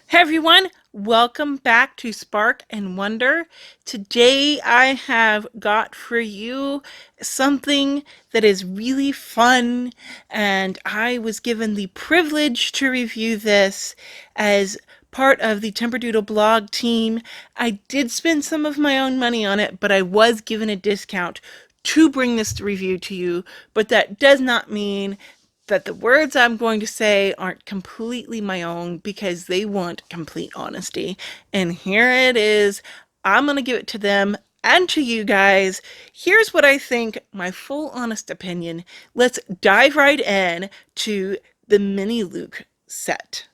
Hey everyone, welcome back to Spark and Wonder. Today I have got for you something that is really fun, and I was given the privilege to review this as part of the Timberdoodle blog team. I did spend some of my own money on it, but I was given a discount to bring this review to you, but that does not mean that the words I'm going to say aren't completely my own because they want complete honesty. And here it is. I'm going to give it to them and to you guys. Here's what I think, my full honest opinion. Let's dive right in to the miniLuk set.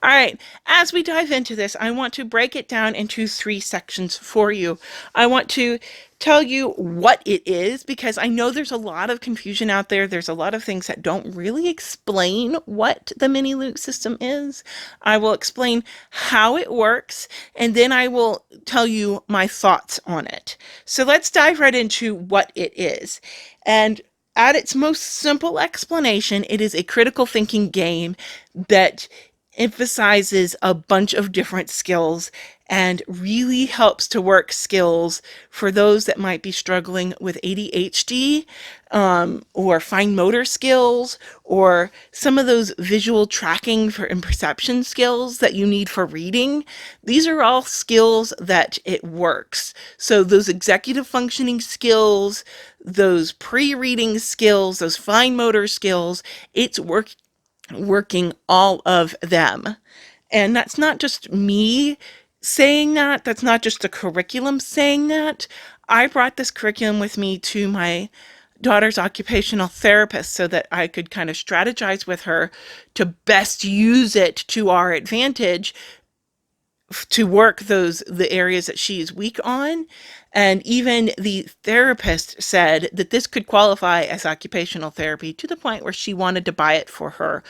All right, as we dive into this, I want to break it down into three sections for you. I want to tell you what it is because I know there's a lot of confusion out there. There's a lot of things that don't really explain what the miniLuk system is. I will explain how it works, and then I will tell you my thoughts on it. So let's dive right into what it is. And at its most simple explanation, it is a critical thinking game that emphasizes a bunch of different skills and really helps to work skills for those that might be struggling with ADHD, or fine motor skills, or some of those visual tracking for and perception skills that you need for reading. These are all skills that it works. So those executive functioning skills, those pre-reading skills, those fine motor skills, it's working all of them. And that's not just me saying that. That's not just the curriculum saying that. I brought this curriculum with me to my daughter's occupational therapist so that I could kind of strategize with her to best use it to our advantage to work the areas that she's weak on. And even the therapist said that this could qualify as occupational therapy to the point where she wanted to buy it for her.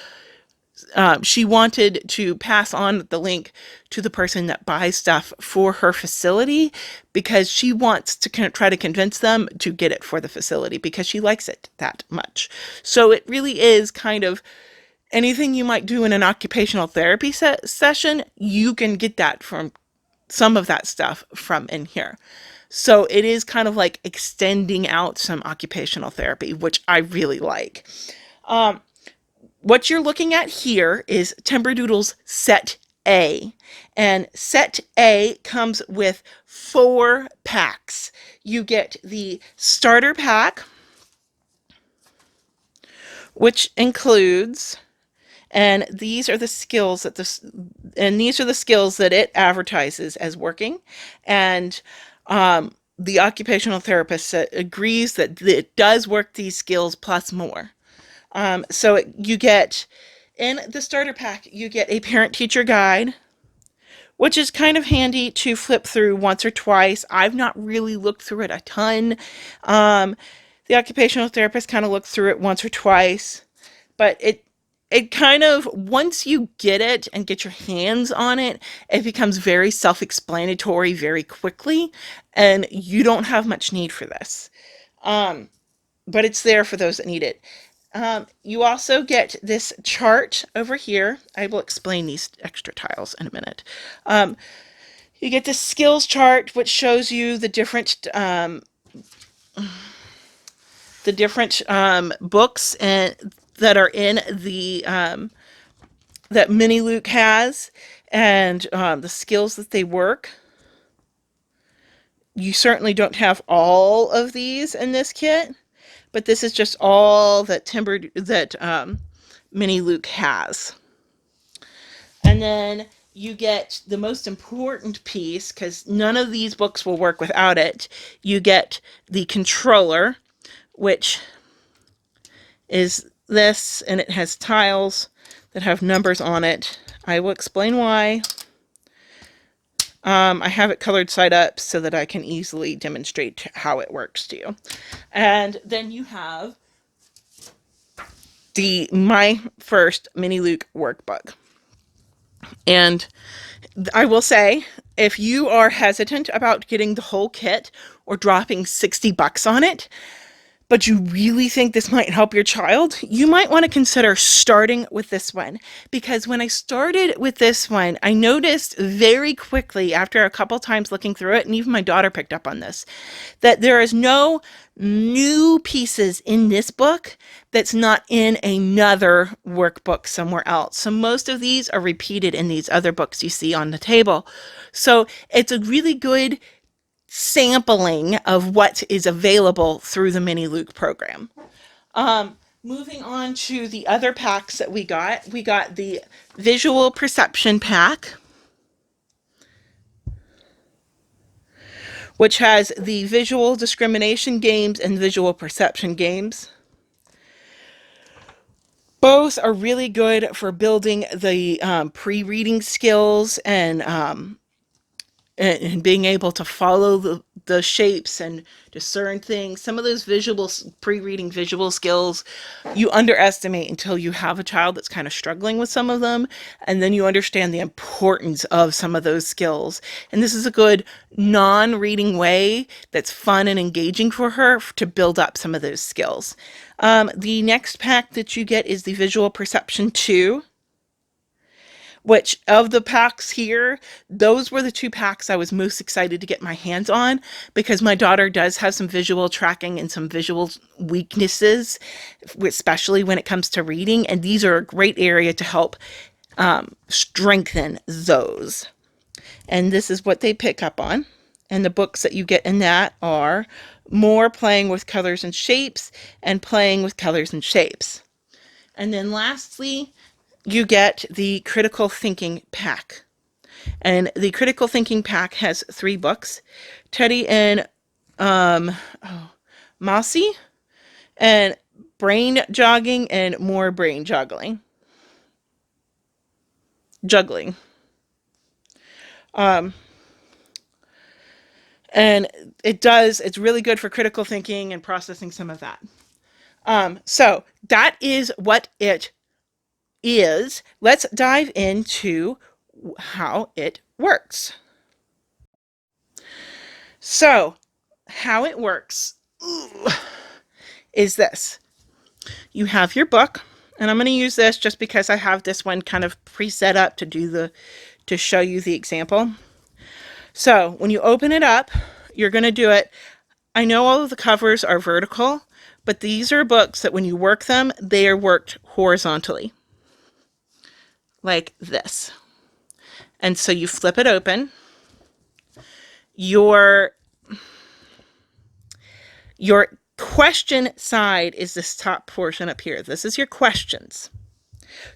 She wanted to pass on the link to the person that buys stuff for her facility because she wants to try to convince them to get it for the facility because she likes it that much. So it really is kind of anything you might do in an occupational therapy session, you can get that from some of that stuff from in here. So it is kind of like extending out some occupational therapy, which I really like. What you're looking at here is Timberdoodle's Set A. And Set A comes with 4 packs. You get the starter pack, which includes, and these are the skills that it advertises as working. And the occupational therapist agrees that it does work these skills plus more. You get, in the starter pack, you get a parent-teacher guide, which is kind of handy to flip through once or twice. I've not really looked through it a ton. The occupational therapist kind of looked through it once or twice, but it kind of, once you get it and get your hands on it, it becomes very self-explanatory very quickly, and you don't have much need for this. But it's there for those that need it. You also get this chart over here. I will explain these extra tiles in a minute. You get this skills chart, which shows you the different books that are in the that miniLuk has, and the skills that they work. You certainly don't have all of these in this kit, but this is just all that miniLuk has. And then you get the most important piece, because none of these books will work without it. You get the controller, which is this, and it has tiles that have numbers on it. I will explain why. I have it colored side up so that I can easily demonstrate how it works to you. And then you have my first miniLuk workbook. And I will say, if you are hesitant about getting the whole kit or dropping 60 bucks on it, but you really think this might help your child, you might want to consider starting with this one. Because when I started with this one, I noticed very quickly after a couple times looking through it, and even my daughter picked up on this, that there is no new pieces in this book that's not in another workbook somewhere else. So most of these are repeated in these other books you see on the table. So it's a really good sampling of what is available through the miniLuk program. Moving on to the other packs that we got the visual perception pack, which has the visual discrimination games and visual perception games. Both are really good for building the pre-reading skills and being able to follow the shapes and discern things. Some of those visual, pre-reading visual skills, you underestimate until you have a child that's kind of struggling with some of them, and then you understand the importance of some of those skills. And this is a good non-reading way that's fun and engaging for her to build up some of those skills. The next pack that you get is the Visual Perception 2. Which of the packs here, those were the two packs I was most excited to get my hands on, because my daughter does have some visual tracking and some visual weaknesses, especially when it comes to reading. And these are a great area to help strengthen those. And this is what they pick up on. And the books that you get in that are more Playing with Colors and Shapes and Playing with Colors and Shapes. And then lastly, you get the Critical Thinking pack. And the Critical Thinking pack has 3 books. Teddy and Mousy, and Brain Jogging and More Brain Juggling. And it's really good for critical thinking and processing some of that. So that is what it is. Let's dive into how it works. So how it works is this. You have your book, and I'm going to use this just because I have this one kind of preset up to show you the example. So when you open it up, you're going to do it. I know all of the covers are vertical, but these are books that when you work them, they are worked horizontally. Like this. And so you flip it open. Your question side is this top portion up here. This is your questions.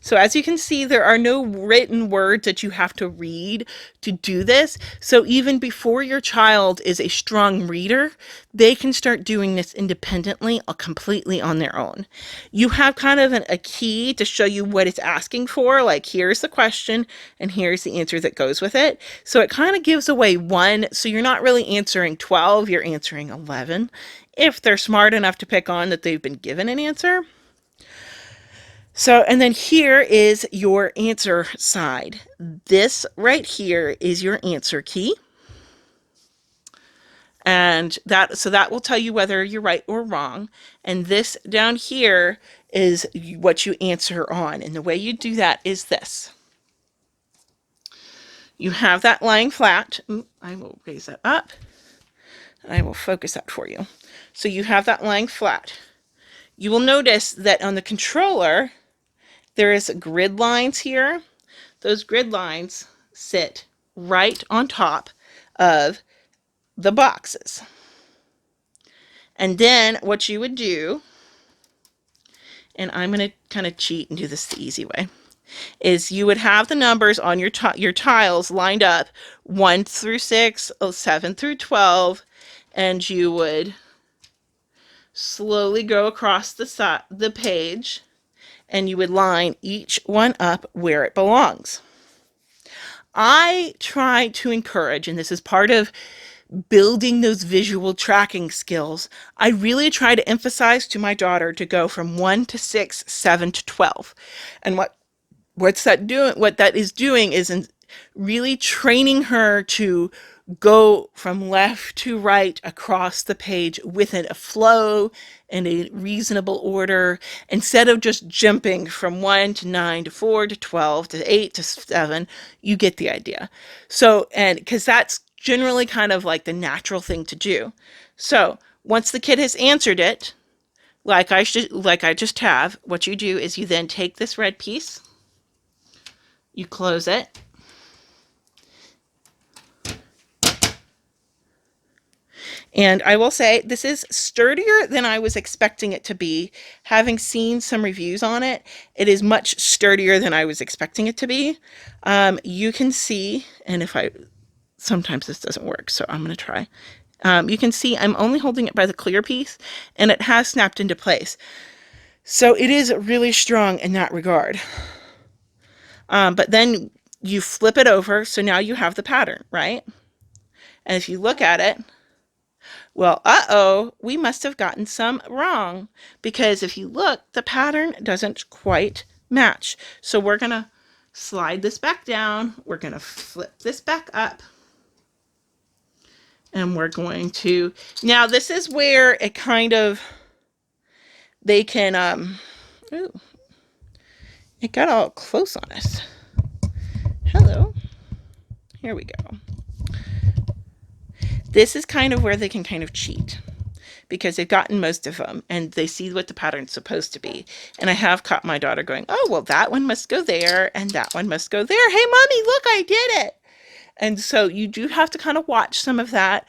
So as you can see, there are no written words that you have to read to do this. So even before your child is a strong reader, they can start doing this independently or completely on their own. You have kind of a key to show you what it's asking for, like here's the question and here's the answer that goes with it. So it kind of gives away 1, so you're not really answering 12, you're answering 11, if they're smart enough to pick on that they've been given an answer. So, and then here is your answer side. This right here is your answer key. And so that will tell you whether you're right or wrong. And this down here is what you answer on. And the way you do that is this. You have that lying flat. I will raise that up. And I will focus that for you. So you have that lying flat. You will notice that on the controller, there is grid lines here. Those grid lines sit right on top of the boxes. And then what you would do, and I'm going to kind of cheat and do this the easy way, is you would have the numbers on your tiles lined up 1 through 6, 7 through 12, and you would slowly go across the page, and you would line each one up where it belongs. I try to encourage, and this is part of building those visual tracking skills, I really try to emphasize to my daughter to go from 1 to 6, 7 to 12. And what that is doing is really training her to go from left to right across the page within a flow and a reasonable order, instead of just jumping from 1 to 9 to 4 to 12 to 8 to 7. You get the idea. So, and because that's generally kind of like the natural thing to do. So once the kid has answered it, like I just have, what you do is you then take this red piece, you close it, and I will say this is sturdier than I was expecting it to be. Having seen some reviews on it, it is much sturdier than I was expecting it to be. You can see, and if I, sometimes this doesn't work, so I'm going to try. You can see I'm only holding it by the clear piece, and it has snapped into place. So it is really strong in that regard. But then you flip it over, so now you have the pattern, right? And if you look at it, well, uh-oh, we must have gotten some wrong, because if you look, the pattern doesn't quite match. So we're going to slide this back down, we're going to flip this back up, and we're going to, now this is where it kind of, they can, ooh, it got all close on us. Hello. Here we go. This is kind of where they can kind of cheat, because they've gotten most of them and they see what the pattern's supposed to be. And I have caught my daughter going, oh, well, that one must go there and that one must go there. Hey, mommy, look, I did it. And so you do have to kind of watch some of that.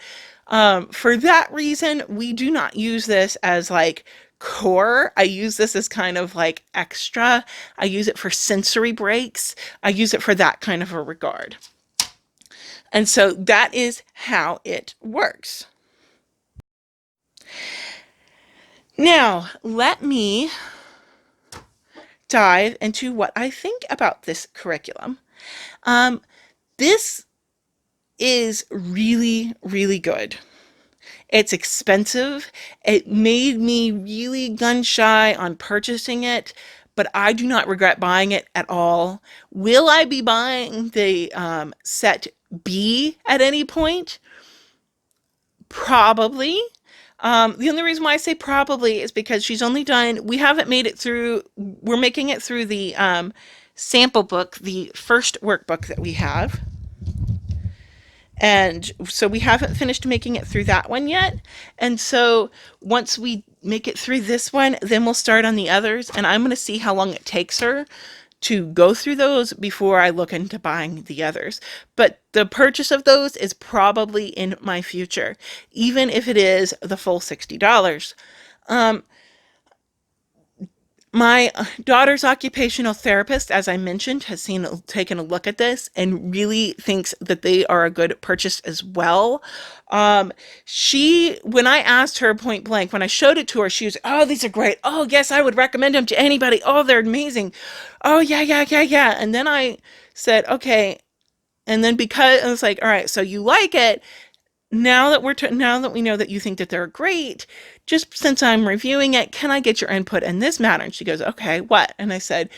For that reason, we do not use this as like core. I use this as kind of like extra. I use it for sensory breaks. I use it for that kind of a regard. And so that is how it works. Now, let me dive into what I think about this curriculum. This is really, really good. It's expensive. It made me really gun shy on purchasing it, but I do not regret buying it at all. Will I be buying the set B at any point? Probably. The only reason why I say probably is because she's only done, we haven't made it through, we're making it through the sample book, the first workbook that we have. And so we haven't finished making it through that one yet. And so once we make it through this one, then we'll start on the others. And I'm going to see how long it takes her to go through those before I look into buying the others. But the purchase of those is probably in my future, even if it is the full $60. My daughter's occupational therapist, as I mentioned, has taken a look at this and really thinks that they are a good purchase as well. When I asked her point blank, when I showed it to her, she was, oh, these are great. Oh, yes, I would recommend them to anybody. Oh, they're amazing. Oh, yeah, yeah, yeah, yeah. And then I said, okay. And then because I was like, all right, so you like it. Now that we know that you think that they're great, just since I'm reviewing it, can I get your input in this matter? And she goes, okay, what? And I said,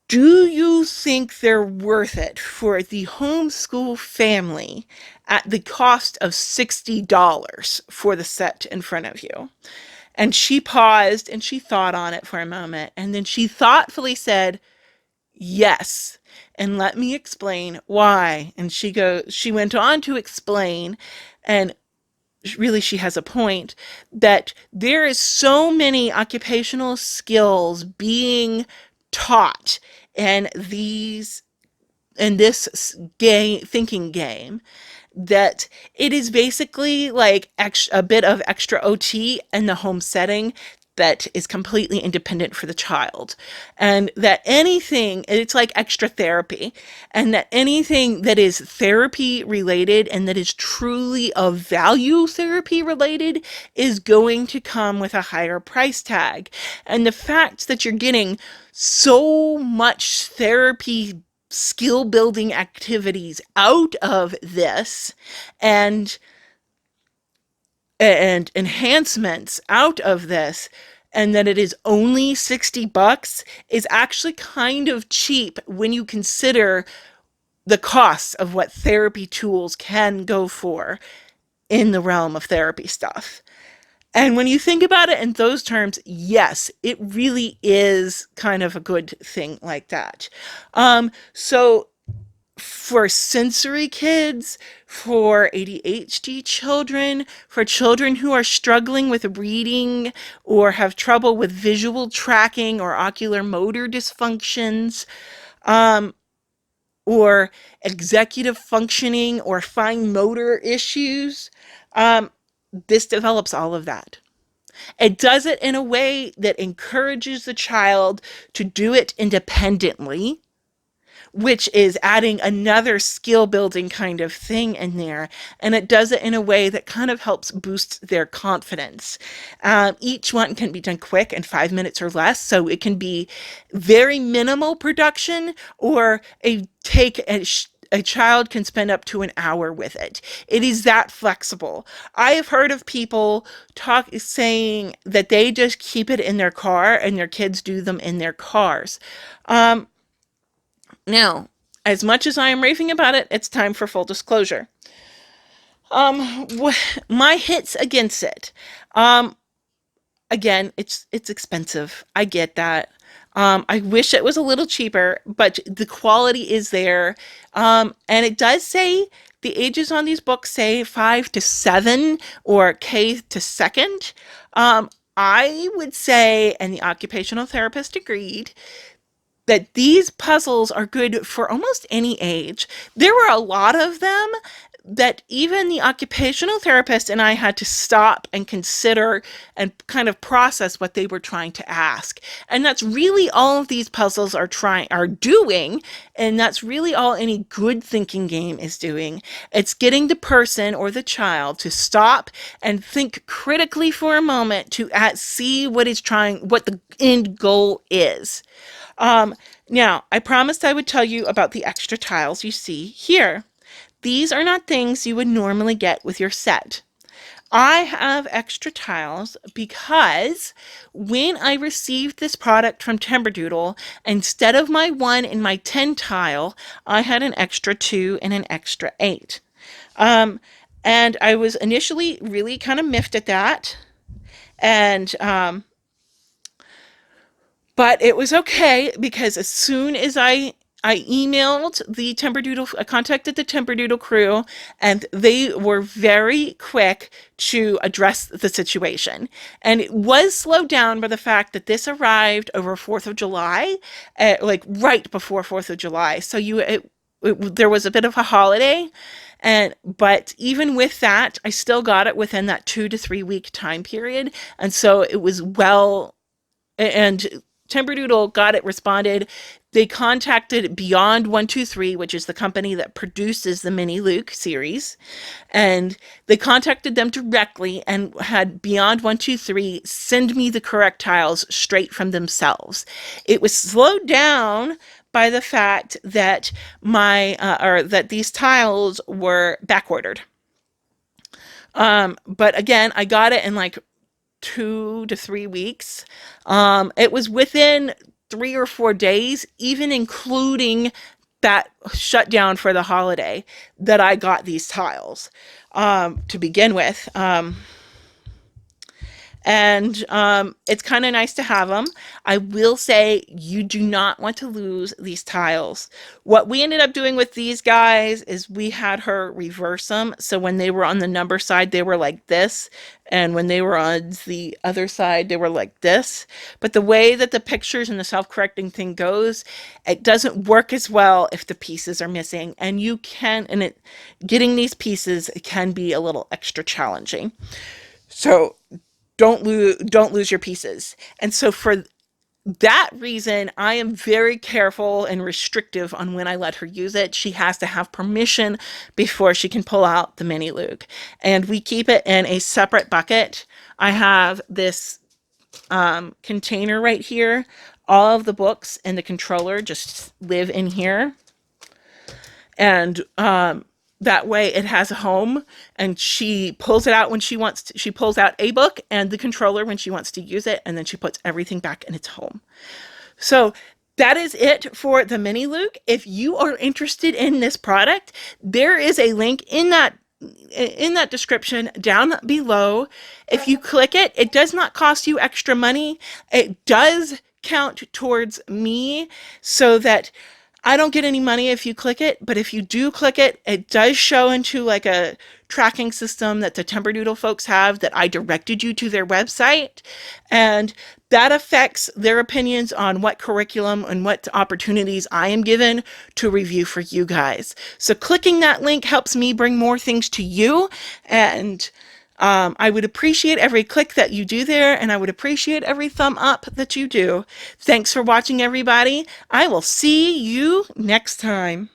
do you think they're worth it for the homeschool family at the cost of $60 for the set in front of you? And she paused and she thought on it for a moment. And then she thoughtfully said, yes. And let me explain why. And she went on to explain, and really she has a point, that there is so many occupational skills being taught in this thinking game, that it is basically like a bit of extra OT in the home setting that is completely independent for the child, and that anything, it's like extra therapy, and that anything that is therapy related and that is truly of value therapy related is going to come with a higher price tag. And the fact that you're getting so much therapy skill building activities out of this, and enhancements out of this, and that it is only $60 is actually kind of cheap when you consider the costs of what therapy tools can go for in the realm of therapy stuff. And when you think about it in those terms, yes, it really is kind of a good thing like that. So for sensory kids, for ADHD children, for children who are struggling with reading or have trouble with visual tracking or ocular motor dysfunctions, or executive functioning or fine motor issues, um, this develops all of that. It does it in a way that encourages the child to do it independently, which is adding another skill building kind of thing in there. And it does it in a way that kind of helps boost their confidence. Each one can be done quick in 5 minutes or less. So it can be very minimal production, or a child can spend up to an hour with it. It is that flexible. I have heard of people saying that they just keep it in their car and their kids do them in their cars. Now, as much as I am raving about it, it's time for full disclosure. My hits against it. Again, it's expensive. I get that. I wish it was a little cheaper, but the quality is there. And it does say the ages on these books say 5 to 7 or K to second. I would say, and the occupational therapist agreed, that these puzzles are good for almost any age. There were a lot of them that even the occupational therapist and I had to stop and consider and kind of process what they were trying to ask. And that's really all of these puzzles are doing, and that's really all any good thinking game is doing. It's getting the person or the child to stop and think critically for a moment to see what the end goal is. Now, I promised I would tell you about the extra tiles you see here. These are not things you would normally get with your set. I have extra tiles because when I received this product from Timberdoodle, instead of my 1 and my 10 tile, I had an extra 2 and an extra 8. And I was initially really kind of miffed at that. And but it was okay, because as soon as I emailed the Timberdoodle, I contacted the Timberdoodle crew, and they were very quick to address the situation. And it was slowed down by the fact that this arrived over 4th of July, like right before 4th of July. So there was a bit of a holiday. But even with that, I still got it within that 2 to 3 week time period. And so it was and Timberdoodle got it, responded. They contacted Beyond 123, which is the company that produces the miniLuk series, and they contacted them directly and had Beyond 123 send me the correct tiles straight from themselves. It was slowed down by the fact that that these tiles were back ordered. But again, I got it in like 2 to 3 weeks. It was within 3 or 4 days, even including that shutdown for the holiday, that I got these tiles to begin with. And it's kind of nice to have them. I will say you do not want to lose these tiles. What we ended up doing with these guys is we had her reverse them. So when they were on the number side, they were like this. And when they were on the other side, they were like this. But the way that the pictures and the self-correcting thing goes, it doesn't work as well if the pieces are missing. And getting these pieces can be a little extra challenging. So don't lose your pieces. And so for that reason, I am very careful and restrictive on when I let her use it. She has to have permission before she can pull out the miniLuk. And we keep it in a separate bucket. I have this container right here. All of the books and the controller just live in here. And that way it has a home, and she pulls it out when she wants to. She pulls out a book and the controller when she wants to use it, and then she puts everything back in its home. So that is it for the miniLuk. If you are interested in this product, there is a link in that description down below. If you click it, it does not cost you extra money. It does count towards me so that I don't get any money if you click it, but if you do click it, it does show into like a tracking system that the Timberdoodle folks have that I directed you to their website. And that affects their opinions on what curriculum and what opportunities I am given to review for you guys. So clicking that link helps me bring more things to you, and I would appreciate every click that you do there, and I would appreciate every thumb up that you do. Thanks for watching, everybody. I will see you next time.